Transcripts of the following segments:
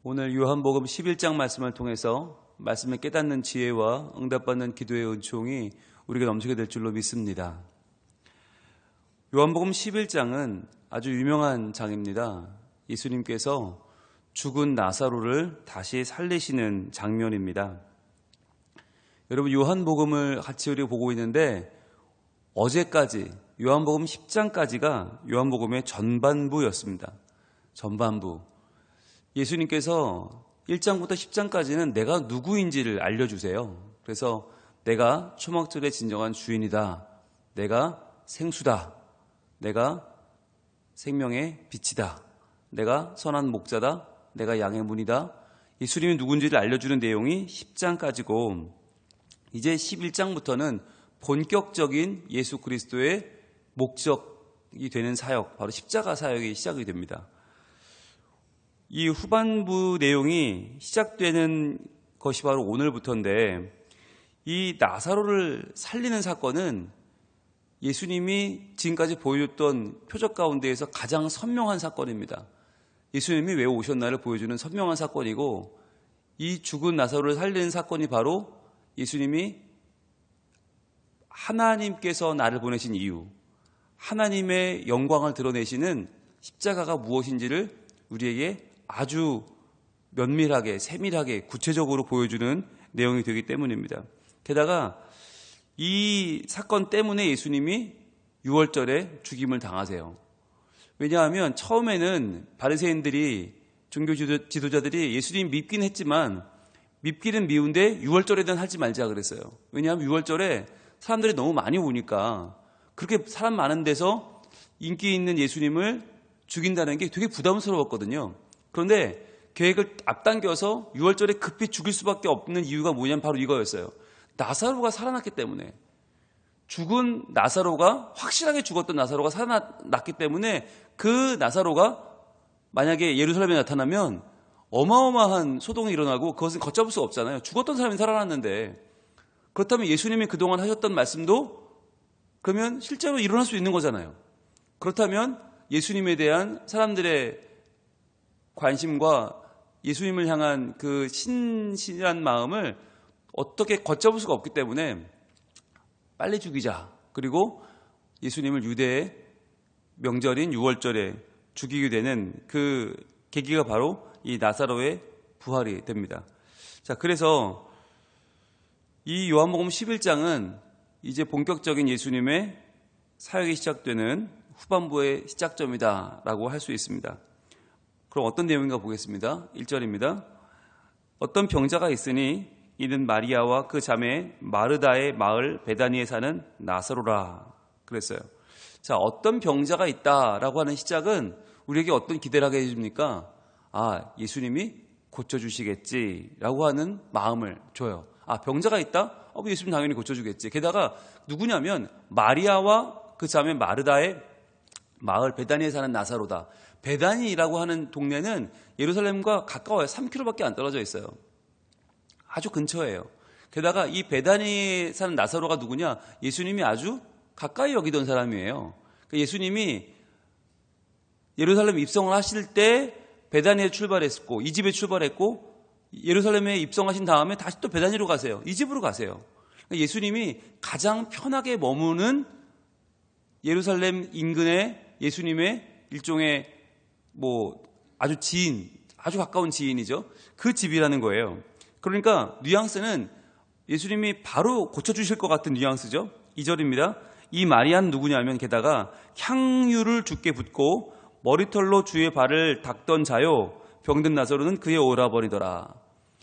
오늘 요한복음 11장 말씀을 통해서 말씀을 깨닫는 지혜와 응답받는 기도의 은총이 우리가 넘치게 될 줄로 믿습니다. 요한복음 11장은 아주 유명한 장입니다. 예수님께서 죽은 나사로를 다시 살리시는 장면입니다. 여러분, 요한복음을 같이 우리가 보고 있는데 어제까지 요한복음 10장까지가 요한복음의 전반부였습니다. 전반부. 예수님께서 1장부터 10장까지는 내가 누구인지를 알려주세요. 그래서 내가 초막절의 진정한 주인이다. 내가 생수다. 내가 생명의 빛이다. 내가 선한 목자다. 내가 양의 문이다. 예수님이 누군지를 알려주는 내용이 10장까지고 이제 11장부터는 본격적인 예수 그리스도의 목적이 되는 사역, 바로 십자가 사역이 시작이 됩니다. 이 후반부 내용이 시작되는 것이 바로 오늘부터인데, 이 나사로를 살리는 사건은 예수님이 지금까지 보여줬던 표적 가운데에서 가장 선명한 사건입니다. 예수님이 왜 오셨나를 보여주는 선명한 사건이고, 이 죽은 나사로를 살리는 사건이 바로 예수님이 하나님께서 나를 보내신 이유, 하나님의 영광을 드러내시는 십자가가 무엇인지를 우리에게 아주 면밀하게, 세밀하게, 구체적으로 보여주는 내용이 되기 때문입니다. 게다가 이 사건 때문에 예수님이 6월절에 죽임을 당하세요. 왜냐하면 처음에는 바리새인들이, 종교 지도자들이 예수님 밉긴 했지만 밉기는 미운데 6월절에는 하지 말자 그랬어요. 왜냐하면 6월절에 사람들이 너무 많이 오니까 그렇게 사람 많은 데서 인기 있는 예수님을 죽인다는 게 되게 부담스러웠거든요. 그런데 계획을 앞당겨서 6월절에 급히 죽일 수밖에 없는 이유가 뭐냐면 바로 이거였어요. 나사로가 살아났기 때문에. 죽은 나사로가, 확실하게 죽었던 나사로가 살아났기 때문에 그 나사로가 만약에 예루살렘에 나타나면 어마어마한 소동이 일어나고 그것은 걷잡을 수 없잖아요. 죽었던 사람이 살아났는데. 그렇다면 예수님이 그동안 하셨던 말씀도 그러면 실제로 일어날 수 있는 거잖아요. 그렇다면 예수님에 대한 사람들의 관심과 예수님을 향한 그 신실한 마음을 어떻게 걷잡을 수가 없기 때문에 빨리 죽이자. 그리고 예수님을 유대의 명절인 6월절에 죽이게 되는 그 계기가 바로 이 나사로의 부활이 됩니다. 자, 그래서 이 요한복음 11장은 이제 본격적인 예수님의 사역이 시작되는 후반부의 시작점이다라고 할 수 있습니다. 그럼 어떤 내용인가 보겠습니다. 1절입니다. 어떤 병자가 있으니 이는 마리아와 그 자매 마르다의 마을 베다니에 사는 나사로라 그랬어요. 자, 어떤 병자가 있다라고 하는 시작은 우리에게 어떤 기대를 하게 해줍니까? 아, 예수님이 고쳐주시겠지라고 하는 마음을 줘요. 아, 병자가 있다? 예수님 당연히 고쳐주겠지. 게다가 누구냐면 마리아와 그 자매 마르다의 마을 베다니에 사는 나사로다. 베다니라고 하는 동네는 예루살렘과 가까워요. 3km밖에 안 떨어져 있어요. 아주 근처예요. 게다가 이 베다니에 사는 나사로가 누구냐? 예수님이 아주 가까이 여기던 사람이에요. 예수님이 예루살렘 입성을 하실 때 베다니에 출발했고, 이 집에 출발했고, 예루살렘에 입성하신 다음에 다시 또 베다니로 가세요. 이 집으로 가세요. 예수님이 가장 편하게 머무는 예루살렘 인근의 예수님의 일종의 아주 지인, 아주 가까운 지인이죠. 그 집이라는 거예요. 그러니까 뉘앙스는 예수님이 바로 고쳐주실 것 같은 뉘앙스죠. 2절입니다. 이 마리아는 누구냐면 게다가 향유를 주께 붓고 머리털로 주의 발을 닦던 자요. 병든 나사로는 그의 오라버니더라.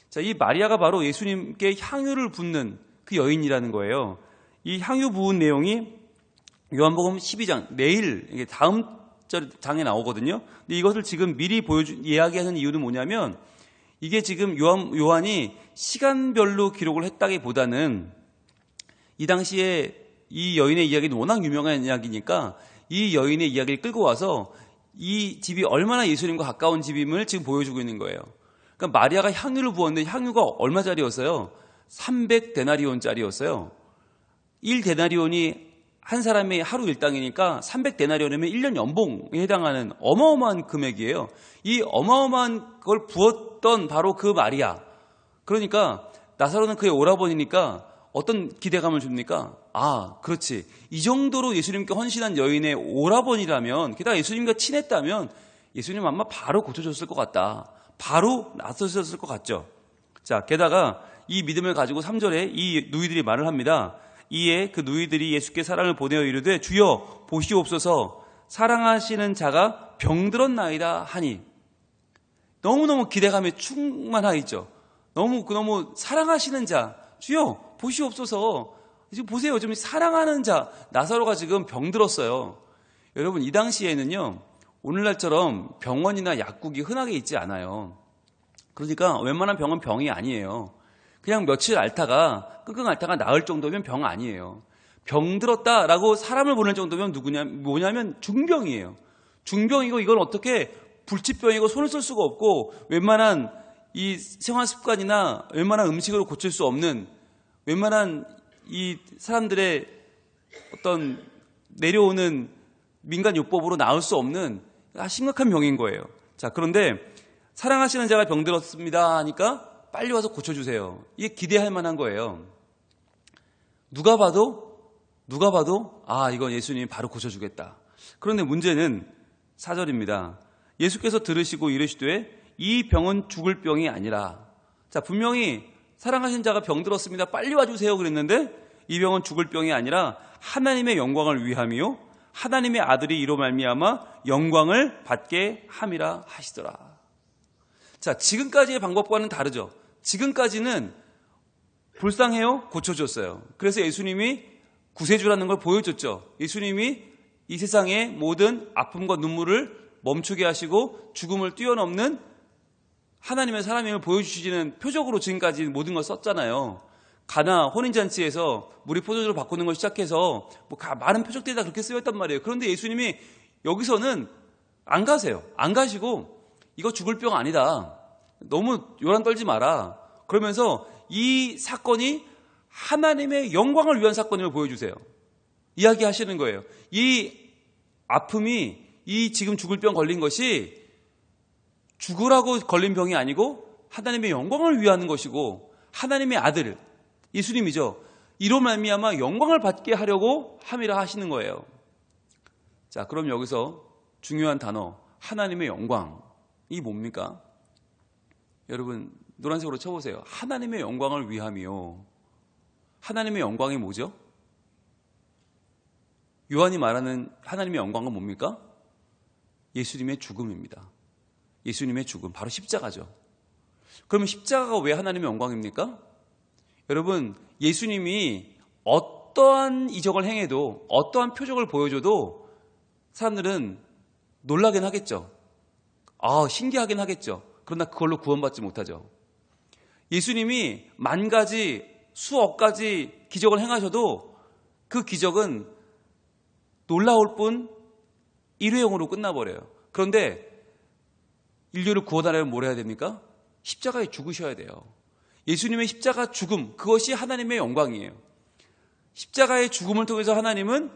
자, 이 마리아가 바로 예수님께 향유를 붓는 그 여인이라는 거예요. 이 향유 부은 내용이 요한복음 12장, 내일, 이게 다음 장에 나오거든요. 근데 이것을 지금 미리 이야기하는 이유는 뭐냐면 이게 지금 요한이 시간별로 기록을 했다기보다는 이 당시에 이 여인의 이야기는 워낙 유명한 이야기니까 이 여인의 이야기를 끌고 와서 이 집이 얼마나 예수님과 가까운 집임을 지금 보여주고 있는 거예요. 그러니까 마리아가 향유를 부었는데 향유가 얼마짜리였어요? 300데나리온짜리였어요. 1데나리온이 한 사람이 하루 일당이니까 300데나리온이면 1년 연봉에 해당하는 어마어마한 금액이에요. 이 어마어마한 걸 부었던 바로 그 마리아. 그러니까 나사로는 그의 오라버니니까 어떤 기대감을 줍니까? 아, 그렇지. 이 정도로 예수님께 헌신한 여인의 오라버니라면, 게다가 예수님과 친했다면 예수님 아마 바로 고쳐줬을 것 같다. 바로 나서셨을 것 같죠. 자, 게다가 이 믿음을 가지고 3절에 이 누이들이 말을 합니다. 이에 그 누이들이 예수께 사랑을 보내어 이르되 주여 보시옵소서 사랑하시는 자가 병들었나이다 하니, 너무너무 기대감에 충만하죠. 너무 사랑하시는 자, 주여 보시옵소서. 지금 보세요. 좀 사랑하는 자, 나사로가 지금 병들었어요. 여러분, 이 당시에는요, 오늘날처럼 병원이나 약국이 흔하게 있지 않아요. 그러니까 웬만한 병은 병이 아니에요. 그냥 며칠 앓다가 끙끙 앓다가 나을 정도면 병 아니에요. 병들었다라고 사람을 보낼 정도면 뭐냐면 중병이에요. 중병이고, 이건 어떻게 불치병이고 손을 쓸 수가 없고, 웬만한 이 생활 습관이나 웬만한 음식으로 고칠 수 없는, 웬만한 이 사람들의 어떤 내려오는 민간요법으로 나을 수 없는 심각한 병인 거예요. 자, 그런데 사랑하시는 자가 병들었습니다 하니까 빨리 와서 고쳐주세요. 이게 기대할 만한 거예요. 누가 봐도 아, 이건 예수님이 바로 고쳐주겠다. 그런데 문제는 4절입니다. 예수께서 들으시고 이르시되 이 병은 죽을 병이 아니라. 자, 분명히 사랑하신 자가 병들었습니다, 빨리 와주세요 그랬는데 이 병은 죽을 병이 아니라 하나님의 영광을 위함이요 하나님의 아들이 이로 말미암아 영광을 받게 함이라 하시더라. 자, 지금까지의 방법과는 다르죠. 지금까지는 불쌍해요, 고쳐줬어요. 그래서 예수님이 구세주라는 걸 보여줬죠. 예수님이 이 세상의 모든 아픔과 눈물을 멈추게 하시고 죽음을 뛰어넘는 하나님의 사람임을 보여주시는 표적으로 지금까지 모든 걸 썼잖아요. 가나 혼인잔치에서 물이 포도주로 바꾸는 걸 시작해서 많은 표적들이 다 그렇게 쓰였단 말이에요. 그런데 예수님이 여기서는 안 가세요. 안 가시고 이거 죽을 병 아니다, 너무 요란 떨지 마라, 그러면서 이 사건이 하나님의 영광을 위한 사건임을 보여주세요. 이야기하시는 거예요. 이 아픔이, 이 지금 죽을 병 걸린 것이 죽으라고 걸린 병이 아니고 하나님의 영광을 위하는 것이고, 하나님의 아들 예수님이죠. 이로 말미암아 영광을 받게 하려고 함이라 하시는 거예요. 자, 그럼 여기서 중요한 단어, 하나님의 영광이 뭡니까? 여러분, 노란색으로 쳐보세요. 하나님의 영광을 위함이요. 하나님의 영광이 뭐죠? 요한이 말하는 하나님의 영광은 뭡니까? 예수님의 죽음입니다. 예수님의 죽음, 바로 십자가죠. 그러면 십자가가 왜 하나님의 영광입니까? 여러분, 예수님이 어떠한 이적을 행해도, 어떠한 표적을 보여줘도 사람들은 놀라긴 하겠죠. 아, 신기하긴 하겠죠. 그러나 그걸로 구원받지 못하죠. 예수님이 만 가지, 수억 가지 기적을 행하셔도 그 기적은 놀라울 뿐 일회용으로 끝나버려요. 그런데 인류를 구원하려면 뭘 해야 됩니까? 십자가에 죽으셔야 돼요. 예수님의 십자가 죽음, 그것이 하나님의 영광이에요. 십자가의 죽음을 통해서 하나님은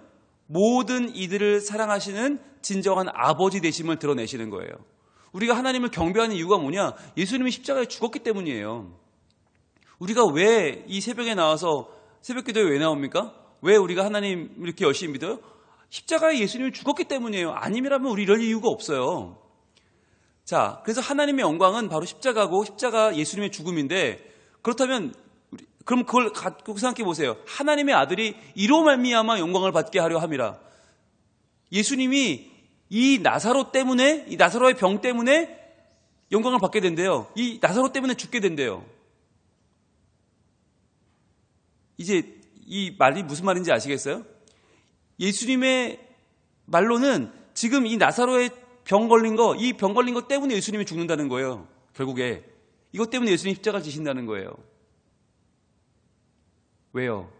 모든 이들을 사랑하시는 진정한 아버지 되심을 드러내시는 거예요. 우리가 하나님을 경배하는 이유가 뭐냐? 예수님이 십자가에 죽었기 때문이에요. 우리가 왜 이 새벽에 나와서 새벽 기도에 왜 나옵니까? 왜 우리가 하나님 이렇게 열심히 믿어요? 십자가에 예수님이 죽었기 때문이에요. 아님이라면 우리 이럴 이유가 없어요. 자, 그래서 하나님의 영광은 바로 십자가고, 십자가 예수님의 죽음인데, 그렇다면 그럼 그걸 갖고 생각해 보세요. 하나님의 아들이 이로 말미암아 영광을 받게 하려 함이라. 예수님이 이 나사로 때문에, 이 나사로의 병 때문에 영광을 받게 된대요. 이 나사로 때문에 죽게 된대요. 이제 이 말이 무슨 말인지 아시겠어요? 예수님의 말로는 지금 이 나사로의 병 걸린 거, 이 병 걸린 것 때문에 예수님이 죽는다는 거예요. 결국에 이것 때문에 예수님이 십자가를 지신다는 거예요. 왜요?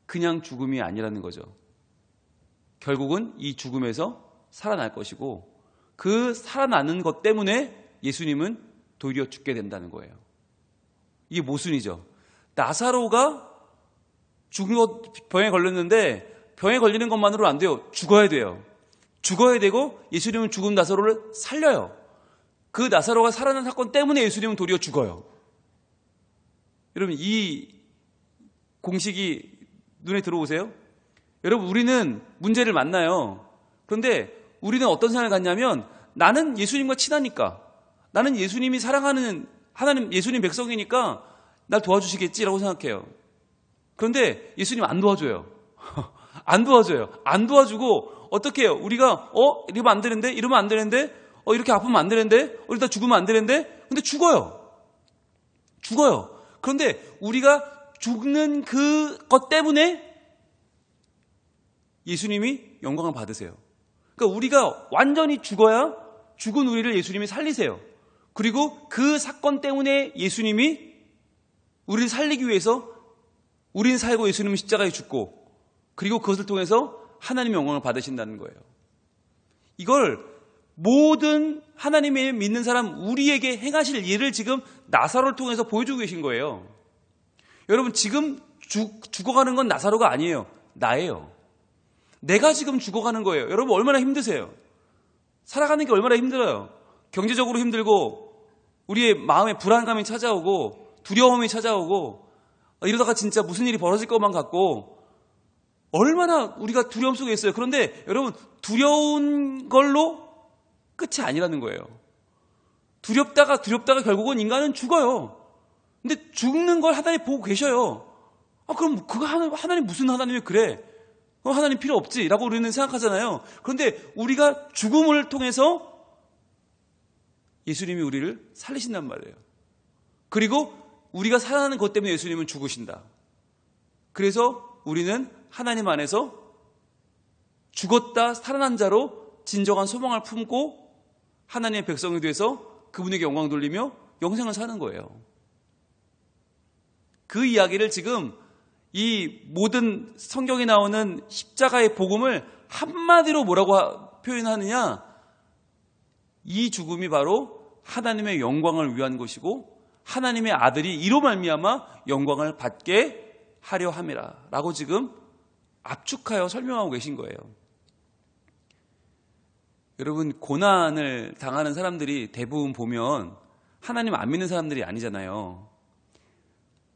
그냥 죽음이 아니라는 거죠. 결국은 이 죽음에서 살아날 것이고, 그 살아나는 것 때문에 예수님은 도리어 죽게 된다는 거예요. 이게 모순이죠. 나사로가 죽은 것 병에 걸렸는데 병에 걸리는 것만으로는 안 돼요. 죽어야 돼요. 죽어야 되고 예수님은 죽은 나사로를 살려요. 그 나사로가 살아난 사건 때문에 예수님은 도리어 죽어요. 여러분, 이 공식이 눈에 들어오세요? 여러분, 우리는 문제를 만나요. 그런데 우리는 어떤 생각을 갖냐면, 나는 예수님과 친하니까, 나는 예수님이 사랑하는 하나님, 예수님 백성이니까 날 도와주시겠지라고 생각해요. 그런데 예수님 안 도와줘요. 안 도와줘요. 안 도와주고 어떻게 해요? 우리가 이러면 안 되는데, 이러면 안 되는데, 이렇게 아프면 안 되는데, 이러다 죽으면 안 되는데, 근데 죽어요. 그런데 우리가 죽는 그것 때문에 예수님이 영광을 받으세요. 그러니까 우리가 완전히 죽어야 죽은 우리를 예수님이 살리세요. 그리고 그 사건 때문에 예수님이 우리를 살리기 위해서 우리는 살고 예수님은 십자가에 죽고, 그리고 그것을 통해서 하나님의 영광을 받으신다는 거예요. 이걸 모든 하나님의 믿는 사람 우리에게 행하실 일을 지금 나사로를 통해서 보여주고 계신 거예요. 여러분, 지금 죽어가는 건 나사로가 아니에요. 나예요. 내가 지금 죽어가는 거예요. 여러분, 얼마나 힘드세요? 살아가는 게 얼마나 힘들어요. 경제적으로 힘들고, 우리의 마음에 불안감이 찾아오고, 두려움이 찾아오고, 이러다가 진짜 무슨 일이 벌어질 것만 같고, 얼마나 우리가 두려움 속에 있어요. 그런데 여러분, 두려운 걸로 끝이 아니라는 거예요. 두렵다가 결국은 인간은 죽어요. 근데 죽는 걸 하나님 보고 계셔요. 그럼 그거 하나님 무슨 하나님이 그래? 하나님 필요 없지 라고 우리는 생각하잖아요. 그런데 우리가 죽음을 통해서 예수님이 우리를 살리신단 말이에요. 그리고 우리가 살아나는 것 때문에 예수님은 죽으신다. 그래서 우리는 하나님 안에서 죽었다 살아난 자로 진정한 소망을 품고 하나님의 백성이 돼서 그분에게 영광 돌리며 영생을 사는 거예요. 그 이야기를 지금 이 모든 성경에 나오는 십자가의 복음을 한마디로 뭐라고 표현하느냐? 이 죽음이 바로 하나님의 영광을 위한 것이고 하나님의 아들이 이로 말미암아 영광을 받게 하려 함이라 라고 지금 압축하여 설명하고 계신 거예요. 여러분, 고난을 당하는 사람들이 대부분 보면 하나님 안 믿는 사람들이 아니잖아요.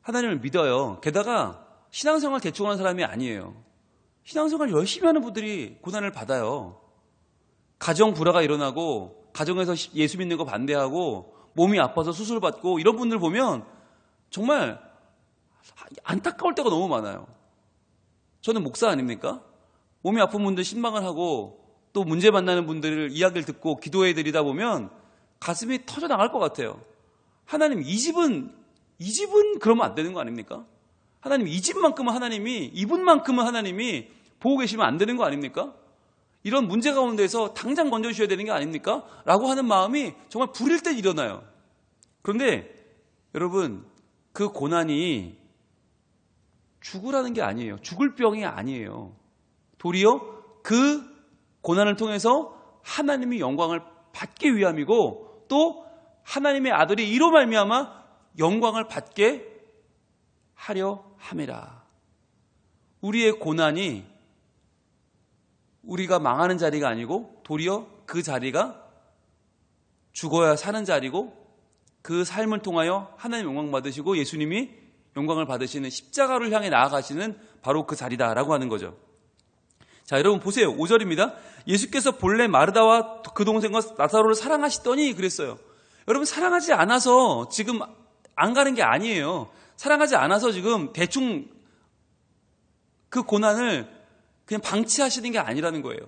하나님을 믿어요. 게다가 신앙생활 대충 하는 사람이 아니에요. 신앙생활 열심히 하는 분들이 고난을 받아요. 가정 불화가 일어나고 가정에서 예수 믿는 거 반대하고 몸이 아파서 수술받고 이런 분들 보면 정말 안타까울 때가 너무 많아요. 저는 목사 아닙니까? 몸이 아픈 분들 신방을 하고 또 문제 만나는 분들을 이야기를 듣고 기도해 드리다 보면 가슴이 터져 나갈 것 같아요. 하나님, 이 집은 그러면 안 되는 거 아닙니까? 하나님, 이 집만큼은 이분만큼은 하나님이 보고 계시면 안 되는 거 아닙니까? 이런 문제 가운데서 당장 건져주셔야 되는 게 아닙니까? 라고 하는 마음이 정말 불일 때 일어나요. 그런데 여러분, 그 고난이 죽으라는 게 아니에요. 죽을 병이 아니에요. 도리어 그 고난을 통해서 하나님이 영광을 받기 위함이고 또 하나님의 아들이 이로 말미암아 영광을 받게 하려 함이라. 우리의 고난이 우리가 망하는 자리가 아니고 도리어 그 자리가 죽어야 사는 자리고 그 삶을 통하여 하나님 영광 받으시고 예수님이 영광을 받으시는 십자가를 향해 나아가시는 바로 그 자리다라고 하는 거죠. 자, 여러분 보세요. 5절입니다. 예수께서 본래 마르다와 그 동생과 나사로를 사랑하시더니 그랬어요. 여러분, 사랑하지 않아서 지금 안 가는 게 아니에요. 사랑하지 않아서 지금 대충 그 고난을 그냥 방치하시는 게 아니라는 거예요.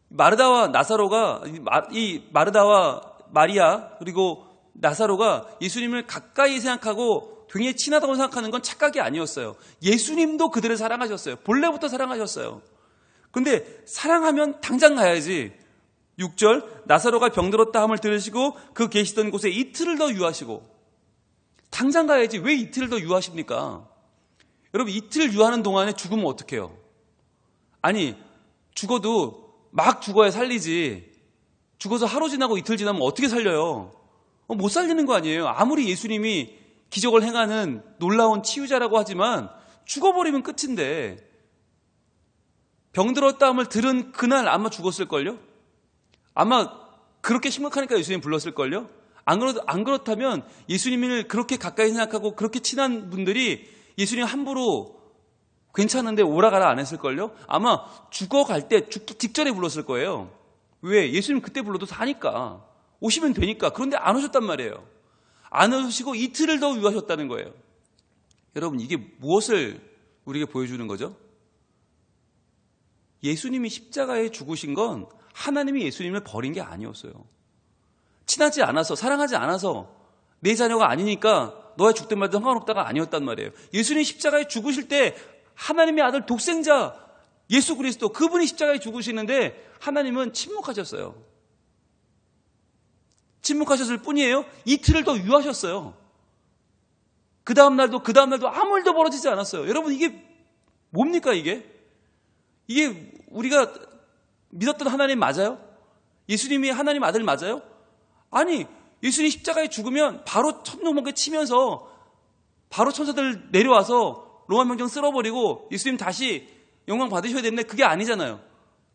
마르다와 나사로가, 이 마르다와 마리아 그리고 나사로가 예수님을 가까이 생각하고 굉장히 친하다고 생각하는 건 착각이 아니었어요. 예수님도 그들을 사랑하셨어요. 본래부터 사랑하셨어요. 근데 사랑하면 당장 가야지. 6절, 나사로가 병들었다 함을 들으시고 그 계시던 곳에 이틀을 더 유하시고. 당장 가야지. 왜 이틀을 더 유하십니까? 여러분, 이틀 유하는 동안에 죽으면 어떡해요? 아니, 죽어도 막 죽어야 살리지. 죽어서 하루 지나고 이틀 지나면 어떻게 살려요? 못 살리는 거 아니에요. 아무리 예수님이 기적을 행하는 놀라운 치유자라고 하지만 죽어버리면 끝인데, 병들었다함을 들은 그날 아마 죽었을걸요? 아마 그렇게 심각하니까 예수님 불렀을걸요? 안 그렇다면 예수님을 그렇게 가까이 생각하고 그렇게 친한 분들이 예수님 함부로 괜찮은데 오라가라 안 했을걸요? 아마 죽어갈 때 죽기 직전에 불렀을 거예요. 왜? 예수님 그때 불러도 사니까. 오시면 되니까. 그런데 안 오셨단 말이에요. 안 오시고 이틀을 더 유하셨다는 거예요. 여러분, 이게 무엇을 우리에게 보여주는 거죠? 예수님이 십자가에 죽으신 건 하나님이 예수님을 버린 게 아니었어요. 친하지 않아서, 사랑하지 않아서, 내 자녀가 아니니까 너야 죽든 말든 상관없다가 아니었단 말이에요. 예수님 십자가에 죽으실 때 하나님의 아들 독생자 예수 그리스도, 그분이 십자가에 죽으시는데 하나님은 침묵하셨어요. 침묵하셨을 뿐이에요. 이틀을 더 유하셨어요. 그 다음날도 아무 일도 벌어지지 않았어요. 여러분, 이게 뭡니까 이게? 이게 우리가 믿었던 하나님 맞아요? 예수님이 하나님 아들 맞아요? 아니, 예수님 십자가에 죽으면 바로 천둥번개 치면서 바로 천사들 내려와서 로마 병정 쓸어버리고 예수님 다시 영광 받으셔야 되는데 그게 아니잖아요.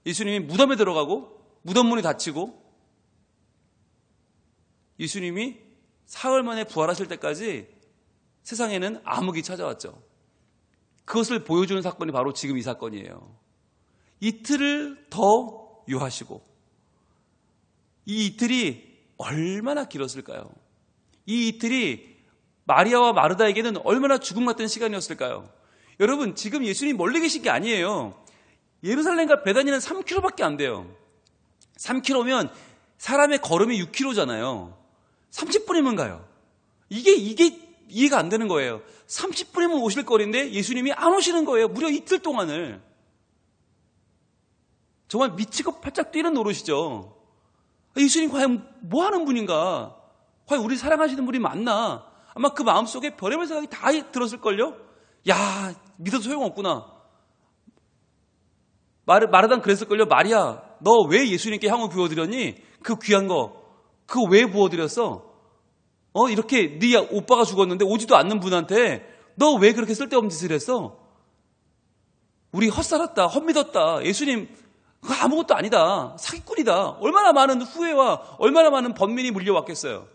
예수님이 무덤에 들어가고 무덤 문이 닫히고 예수님이 사흘 만에 부활하실 때까지 세상에는 암흑이 찾아왔죠. 그것을 보여주는 사건이 바로 지금 이 사건이에요. 이틀을 더 유하시고, 이 이틀이 얼마나 길었을까요? 이 이틀이 마리아와 마르다에게는 얼마나 죽음 같은 시간이었을까요? 여러분, 지금 예수님 멀리 계신 게 아니에요. 예루살렘과 베다니는 3km밖에 안 돼요. 3km면 사람의 걸음이 6km잖아요. 30분이면 가요. 이게 이해가 안 되는 거예요. 30분이면 오실 거리인데 예수님이 안 오시는 거예요. 무려 이틀 동안을. 정말 미치고 팔짝 뛰는 노릇이죠. 예수님 과연 뭐 하는 분인가? 과연 우리 사랑하시는 분이 맞나? 아마 그 마음속에 별의별 생각이 다 들었을걸요? 야, 믿어도 소용없구나. 마르단 그랬을걸요? 마리아, 너 왜 예수님께 향후 부어드렸니? 그 귀한 거, 그거 왜 부어드렸어? 이렇게 네 오빠가 죽었는데 오지도 않는 분한테 너 왜 그렇게 쓸데없는 짓을 했어? 우리 헛살았다, 헛믿었다. 예수님 그거 아무것도 아니다. 사기꾼이다. 얼마나 많은 후회와 얼마나 많은 번민이 물려왔겠어요.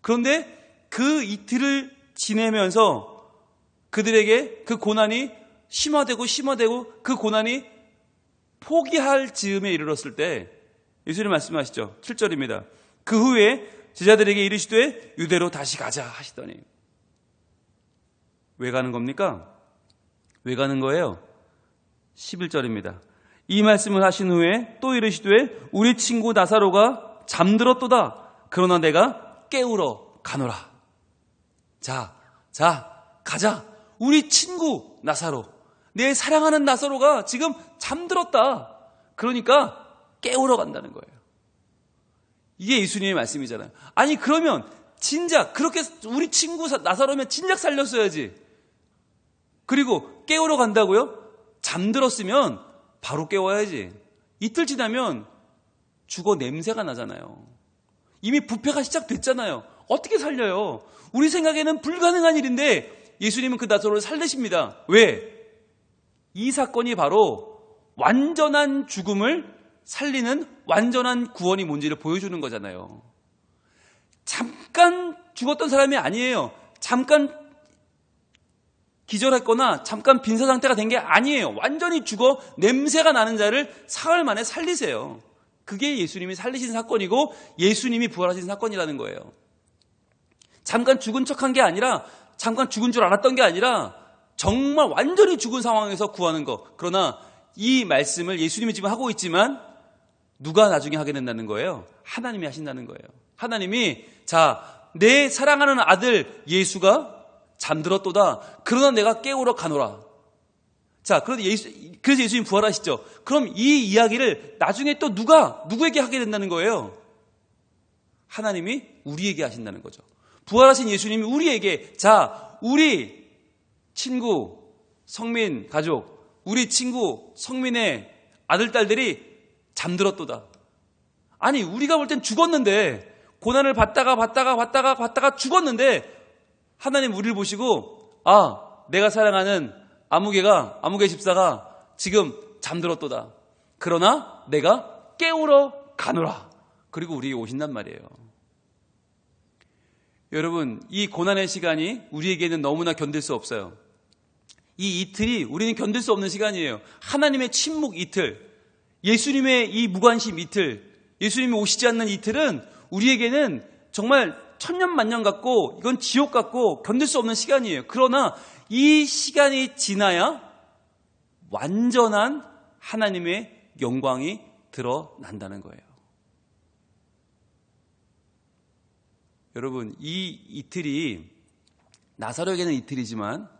그런데 그 이틀을 지내면서 그들에게 그 고난이 심화되고 그 고난이 포기할 즈음에 이르렀을 때 예수님 말씀하시죠. 7절입니다. 그 후에 제자들에게 이르시되 유대로 다시 가자 하시더니. 왜 가는 겁니까? 왜 가는 거예요? 11절입니다. 이 말씀을 하신 후에 또 이르시되 우리 친구 나사로가 잠들었도다. 그러나 내가 깨우러 가노라. 자, 가자. 우리 친구 나사로, 내 사랑하는 나사로가 지금 잠들었다. 그러니까 깨우러 간다는 거예요. 이게 예수님의 말씀이잖아요. 아니, 그러면 진작 그렇게 우리 친구 나사로면 진작 살렸어야지. 그리고 깨우러 간다고요? 잠들었으면 바로 깨워야지. 이틀 지나면 죽어 냄새가 나잖아요. 이미 부패가 시작됐잖아요. 어떻게 살려요? 우리 생각에는 불가능한 일인데 예수님은 그 나사로를 살리십니다. 왜? 이 사건이 바로 완전한 죽음을 살리는 완전한 구원이 뭔지를 보여주는 거잖아요. 잠깐 죽었던 사람이 아니에요. 잠깐 기절했거나 잠깐 빈사 상태가 된 게 아니에요. 완전히 죽어 냄새가 나는 자를 사흘 만에 살리세요. 그게 예수님이 살리신 사건이고 예수님이 부활하신 사건이라는 거예요. 잠깐 죽은 척한 게 아니라, 잠깐 죽은 줄 알았던 게 아니라 정말 완전히 죽은 상황에서 구하는 거. 그러나 이 말씀을 예수님이 지금 하고 있지만 누가 나중에 하게 된다는 거예요? 하나님이 하신다는 거예요. 하나님이 내 사랑하는 아들 예수가 잠들었도다. 그러나 내가 깨우러 가노라. 그래서 예수님 부활하시죠. 그럼 이 이야기를 나중에 또 누구에게 하게 된다는 거예요? 하나님이 우리에게 하신다는 거죠. 부활하신 예수님이 우리에게, 우리 친구, 성민 가족, 우리 친구, 성민의 아들, 딸들이 잠들었도다. 아니, 우리가 볼 땐 죽었는데, 고난을 받다가 죽었는데, 하나님 우리를 보시고, 내가 사랑하는 아무개 집사가 지금 잠들었도다. 그러나 내가 깨우러 가노라. 그리고 우리에게 오신단 말이에요. 여러분, 이 고난의 시간이 우리에게는 너무나 견딜 수 없어요. 이 이틀이 우리는 견딜 수 없는 시간이에요. 하나님의 침묵 이틀, 예수님의 이 무관심 이틀, 예수님이 오시지 않는 이틀은 우리에게는 정말 천년만년 같고 이건 지옥 같고 견딜 수 없는 시간이에요. 그러나 이 시간이 지나야 완전한 하나님의 영광이 드러난다는 거예요. 여러분, 이 이틀이 나사로에게는 이틀이지만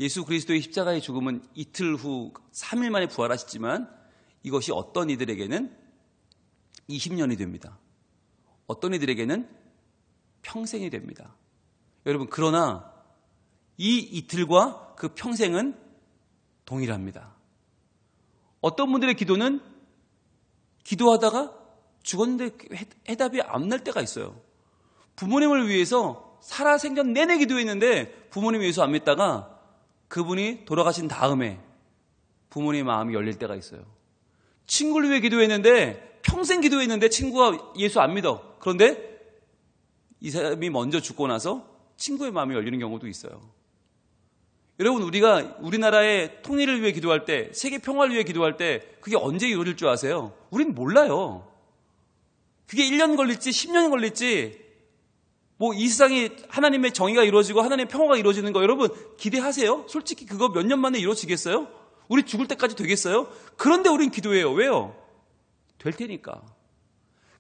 예수 그리스도의 십자가의 죽음은 이틀 후 3일 만에 부활하시지만 이것이 어떤 이들에게는 20년이 됩니다. 어떤 이들에게는 평생이 됩니다. 여러분, 그러나 이 이틀과 그 평생은 동일합니다. 어떤 분들의 기도는 기도하다가 죽었는데 해답이 안 날 때가 있어요. 부모님을 위해서 살아생전 내내 기도했는데 부모님 위해서 안 믿다가 그분이 돌아가신 다음에 부모님의 마음이 열릴 때가 있어요. 친구를 위해 기도했는데 평생 기도했는데 친구가 예수 안 믿어. 그런데 이 사람이 먼저 죽고 나서 친구의 마음이 열리는 경우도 있어요. 여러분, 우리가 우리나라의 통일을 위해 기도할 때, 세계 평화를 위해 기도할 때 그게 언제 이루어질 줄 아세요? 우린 몰라요. 그게 1년 걸릴지 10년이 걸릴지 이 세상에 하나님의 정의가 이루어지고 하나님의 평화가 이루어지는 거 여러분 기대하세요? 솔직히 그거 몇 년 만에 이루어지겠어요? 우리 죽을 때까지 되겠어요? 그런데 우린 기도해요. 왜요? 될 테니까.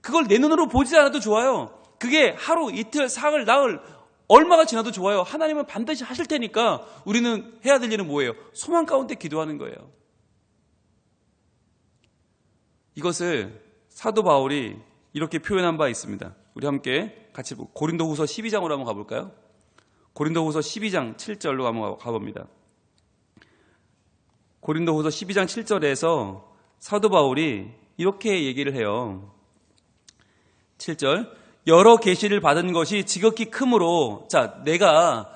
그걸 내 눈으로 보지 않아도 좋아요. 그게 하루, 이틀, 사흘, 나흘 얼마가 지나도 좋아요. 하나님은 반드시 하실 테니까 우리는 해야 될 일은 뭐예요? 소망 가운데 기도하는 거예요. 이것을 사도 바울이 이렇게 표현한 바 있습니다. 우리 함께 같이 고린도후서 12장으로 한번 가볼까요? 고린도후서 12장 7절로 한번 가봅니다. 고린도후서 12장 7절에서 사도 바울이 이렇게 얘기를 해요. 7절, 여러 계시를 받은 것이 지극히 크므로, 자, 내가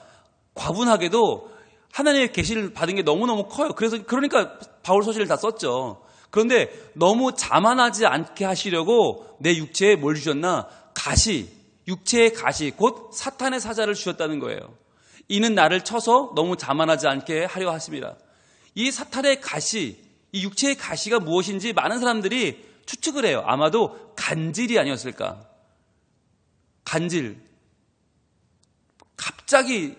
과분하게도 하나님의 계시를 받은 게 너무너무 커요. 그러니까 바울 서신을 다 썼죠. 그런데 너무 자만하지 않게 하시려고 내 육체에 뭘 주셨나? 가시, 육체의 가시, 곧 사탄의 사자를 주셨다는 거예요. 이는 나를 쳐서 너무 자만하지 않게 하려 하십니다. 이 사탄의 가시, 이 육체의 가시가 무엇인지 많은 사람들이 추측을 해요. 아마도 간질이 아니었을까? 간질. 갑자기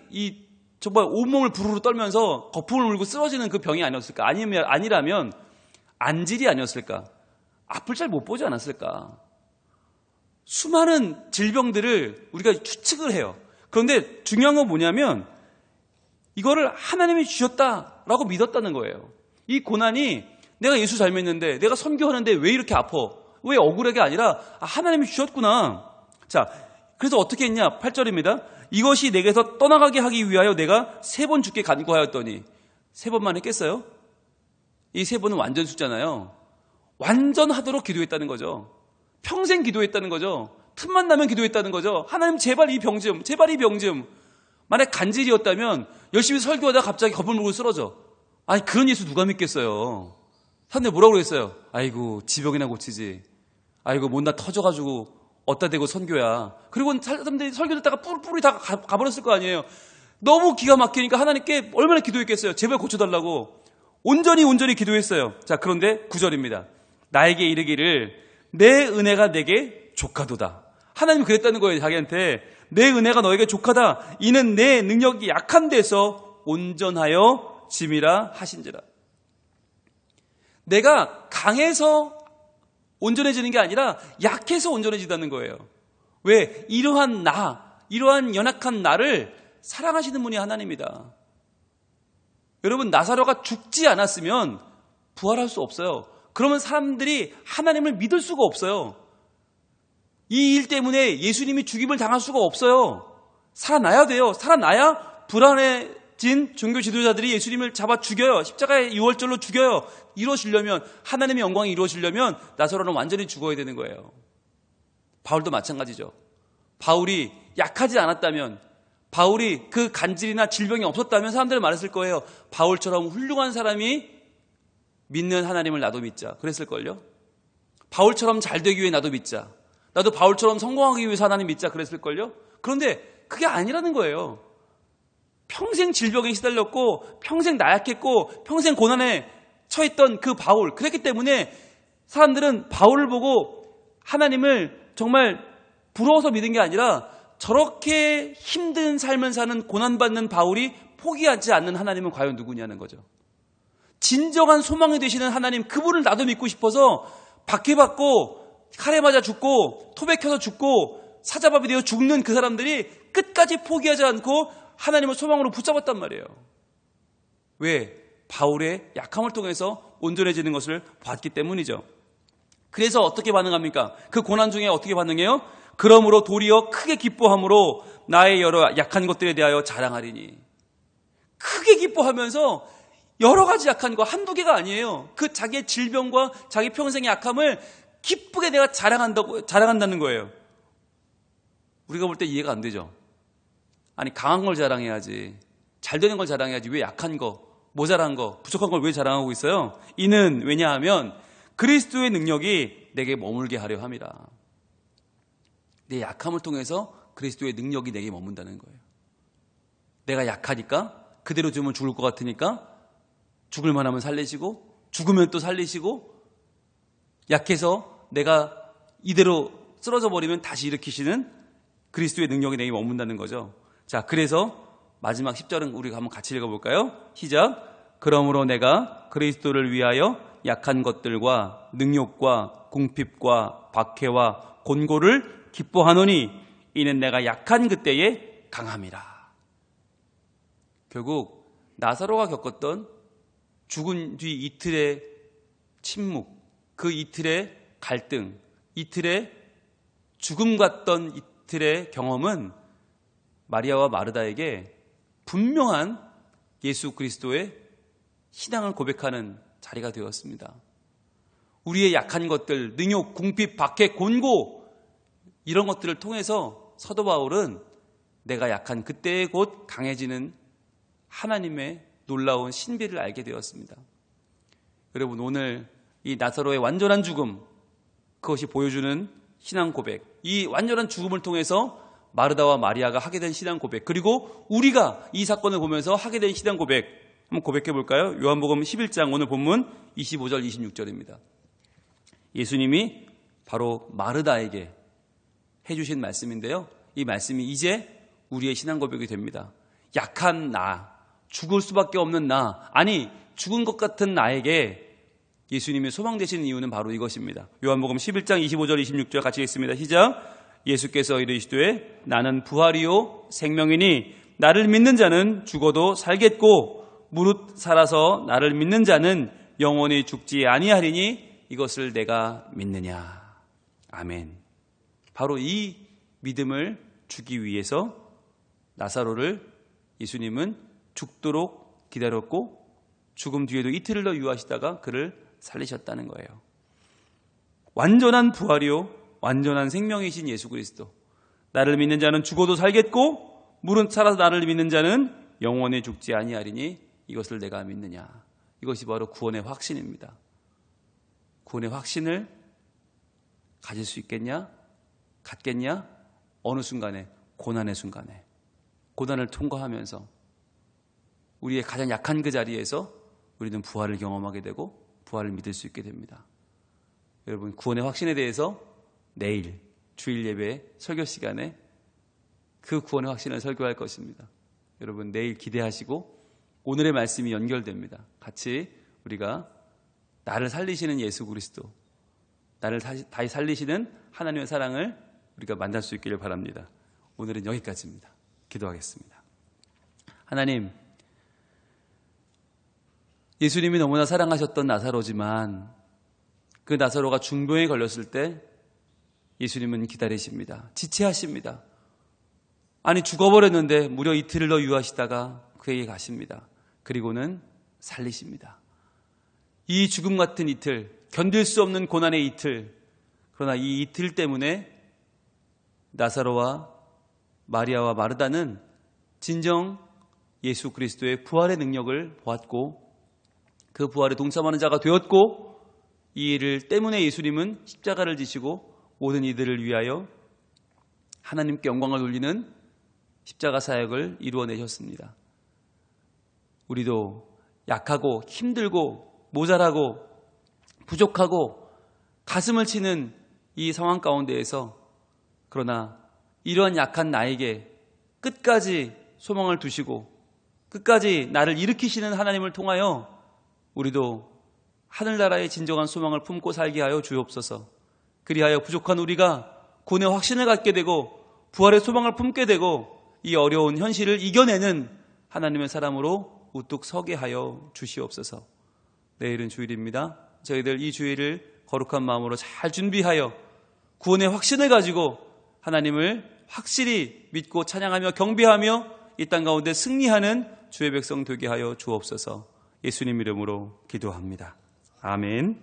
정말 온몸을 부르르 떨면서 거품을 물고 쓰러지는 그 병이 아니었을까? 아니라면 안질이 아니었을까? 앞을 잘 못 보지 않았을까? 수많은 질병들을 우리가 추측을 해요. 그런데 중요한 건 뭐냐면 이거를 하나님이 주셨다라고 믿었다는 거예요. 이 고난이 내가 예수 잘 믿는데 내가 선교하는데 왜 이렇게 아파? 왜 억울하게 아니라 하나님이 주셨구나. 자, 그래서 어떻게 했냐? 8절입니다. 이것이 내게서 떠나가게 하기 위하여 내가 3번 주께 간구하였더니 3번만 했겠어요? 이 3번은 완전 숫자잖아요. 완전하도록 기도했다는 거죠. 평생 기도했다는 거죠. 틈만 나면 기도했다는 거죠. 하나님 제발 이 병 좀, 제발 이 병 좀. 만약 간질이었다면 열심히 설교하다가 갑자기 겁을 물고 쓰러져. 아니 그런 예수 누가 믿겠어요. 사람들 뭐라고 그랬어요? 아이고 지병이나 고치지. 아이고 못나 터져가지고 어디다 대고 선교야. 그리고 사람들이 설교 듣다가 뿔이 다 가버렸을 거 아니에요. 너무 기가 막히니까 하나님께 얼마나 기도했겠어요. 제발 고쳐달라고. 온전히 기도했어요. 자, 그런데 9절입니다. 나에게 이르기를 내 은혜가 내게 족하도다. 하나님이 그랬다는 거예요. 자기한테 내 은혜가 너에게 족하다. 이는 내 능력이 약한 데서 온전하여 짐이라 하신지라. 내가 강해서 온전해지는 게 아니라 약해서 온전해지다는 거예요. 왜? 이러한 연약한 나를 사랑하시는 분이 하나님이다. 여러분, 나사로가 죽지 않았으면 부활할 수 없어요. 그러면 사람들이 하나님을 믿을 수가 없어요. 이 일 때문에 예수님이 죽임을 당할 수가 없어요. 살아나야 돼요. 살아나야 불안해진 종교 지도자들이 예수님을 잡아 죽여요. 십자가의 유월절로 죽여요. 이루어지려면, 하나님의 영광이 이루어지려면 나사로는 완전히 죽어야 되는 거예요. 바울도 마찬가지죠. 바울이 약하지 않았다면, 바울이 그 간질이나 질병이 없었다면 사람들은 말했을 거예요. 바울처럼 훌륭한 사람이 믿는 하나님을 나도 믿자 그랬을걸요. 바울처럼 잘 되기 위해 나도 믿자, 나도 바울처럼 성공하기 위해서 하나님 믿자 그랬을걸요. 그런데 그게 아니라는 거예요. 평생 질병에 시달렸고 평생 나약했고 평생 고난에 처했던 그 바울, 그랬기 때문에 사람들은 바울을 보고 하나님을 정말 부러워서 믿은 게 아니라 저렇게 힘든 삶을 사는 고난받는 바울이 포기하지 않는 하나님은 과연 누구냐는 거죠. 진정한 소망이 되시는 하나님, 그분을 나도 믿고 싶어서 박해받고 칼에 맞아 죽고 토백혀서 죽고 사자밥이 되어 죽는 그 사람들이 끝까지 포기하지 않고 하나님을 소망으로 붙잡았단 말이에요. 왜? 바울의 약함을 통해서 온전해지는 것을 봤기 때문이죠. 그래서 어떻게 반응합니까? 그 고난 중에 어떻게 반응해요? 그러므로 도리어 크게 기뻐함으로 나의 여러 약한 것들에 대하여 자랑하리니. 크게 기뻐하면서 여러 가지 약한 거 한두 개가 아니에요. 그 자기의 질병과 자기 평생의 약함을 기쁘게 내가 자랑한다는 거예요. 우리가 볼 때 이해가 안 되죠. 아니, 강한 걸 자랑해야지, 잘 되는 걸 자랑해야지, 왜 약한 거, 모자란 거, 부족한 걸 왜 자랑하고 있어요? 이는 왜냐하면 그리스도의 능력이 내게 머물게 하려 함이라. 내 약함을 통해서 그리스도의 능력이 내게 머문다는 거예요. 내가 약하니까, 그대로 두면 죽을 것 같으니까 죽을 만하면 살리시고, 죽으면 또 살리시고, 약해서 내가 이대로 쓰러져 버리면 다시 일으키시는 그리스도의 능력이 내게 머문다는 거죠. 자, 그래서 마지막 10절은 우리가 한번 같이 읽어볼까요? 시작. 그러므로 내가 그리스도를 위하여 약한 것들과 능욕과 궁핍과 박해와 곤고를 기뻐하노니 이는 내가 약한 그때에 강함이라. 결국 나사로가 겪었던 죽은 뒤 이틀의 침묵, 그 이틀의 갈등, 이틀의 죽음 같던 이틀의 경험은 마리아와 마르다에게 분명한 예수 그리스도의 신앙을 고백하는 자리가 되었습니다. 우리의 약한 것들, 능욕, 궁핍, 박해, 곤고, 이런 것들을 통해서 사도 바울은 내가 약한 그때에 곧 강해지는 하나님의 놀라운 신비를 알게 되었습니다. 여러분, 오늘 이 나사로의 완전한 죽음, 그것이 보여주는 신앙 고백, 이 완전한 죽음을 통해서 마르다와 마리아가 하게 된 신앙 고백, 그리고 우리가 이 사건을 보면서 하게 된 신앙 고백, 한번 고백해 볼까요? 요한복음 11장 오늘 본문 25절 26절입니다. 예수님이 바로 마르다에게 해주신 말씀인데요, 이 말씀이 이제 우리의 신앙 고백이 됩니다. 약한 나, 죽을 수밖에 없는 나, 아니 죽은 것 같은 나에게 예수님이 소망 되시는 이유는 바로 이것입니다. 요한복음 11장 25절 26절 같이 읽습니다. 시작. 예수께서 이르시되 나는 부활이요 생명이니 나를 믿는 자는 죽어도 살겠고 무릇 살아서 나를 믿는 자는 영원히 죽지 아니하리니 이것을 내가 믿느냐. 아멘. 바로 이 믿음을 주기 위해서 나사로를 예수님은 죽도록 기다렸고 죽음 뒤에도 이틀을 더 유하시다가 그를 살리셨다는 거예요. 완전한 부활이요 완전한 생명이신 예수 그리스도, 나를 믿는 자는 죽어도 살겠고 무릇 살아서 나를 믿는 자는 영원히 죽지 아니하리니 이것을 내가 믿느냐. 이것이 바로 구원의 확신입니다. 구원의 확신을 가질 수 있겠냐? 갖겠냐? 어느 순간에? 고난의 순간에. 고난을 통과하면서 우리의 가장 약한 그 자리에서 우리는 부활을 경험하게 되고 부활을 믿을 수 있게 됩니다. 여러분, 구원의 확신에 대해서 내일 주일 예배 설교 시간에 그 구원의 확신을 설교할 것입니다. 여러분, 내일 기대하시고 오늘의 말씀이 연결됩니다. 같이 우리가 나를 살리시는 예수 그리스도, 나를 다시 살리시는 하나님의 사랑을 우리가 만날 수 있기를 바랍니다. 오늘은 여기까지입니다. 기도하겠습니다. 하나님, 예수님이 너무나 사랑하셨던 나사로지만 그 나사로가 중병에 걸렸을 때 예수님은 기다리십니다. 지체하십니다. 아니, 죽어버렸는데 무려 이틀을 더 유하시다가 그에게 가십니다. 그리고는 살리십니다. 이 죽음 같은 이틀, 견딜 수 없는 고난의 이틀, 그러나 이 이틀 때문에 나사로와 마리아와 마르다는 진정 예수 그리스도의 부활의 능력을 보았고 그 부활에 동참하는 자가 되었고, 이 일을 때문에 예수님은 십자가를 지시고 모든 이들을 위하여 하나님께 영광을 돌리는 십자가 사역을 이루어내셨습니다. 우리도 약하고 힘들고 모자라고 부족하고 가슴을 치는 이 상황 가운데에서, 그러나 이러한 약한 나에게 끝까지 소망을 두시고 끝까지 나를 일으키시는 하나님을 통하여 우리도 하늘나라의 진정한 소망을 품고 살게 하여 주옵소서. 그리하여 부족한 우리가 구원의 확신을 갖게 되고 부활의 소망을 품게 되고 이 어려운 현실을 이겨내는 하나님의 사람으로 우뚝 서게 하여 주시옵소서. 내일은 주일입니다. 저희들 이 주일을 거룩한 마음으로 잘 준비하여 구원의 확신을 가지고 하나님을 확실히 믿고 찬양하며 경배하며 이 땅 가운데 승리하는 주의 백성 되게 하여 주옵소서. 예수님 이름으로 기도합니다. 아멘.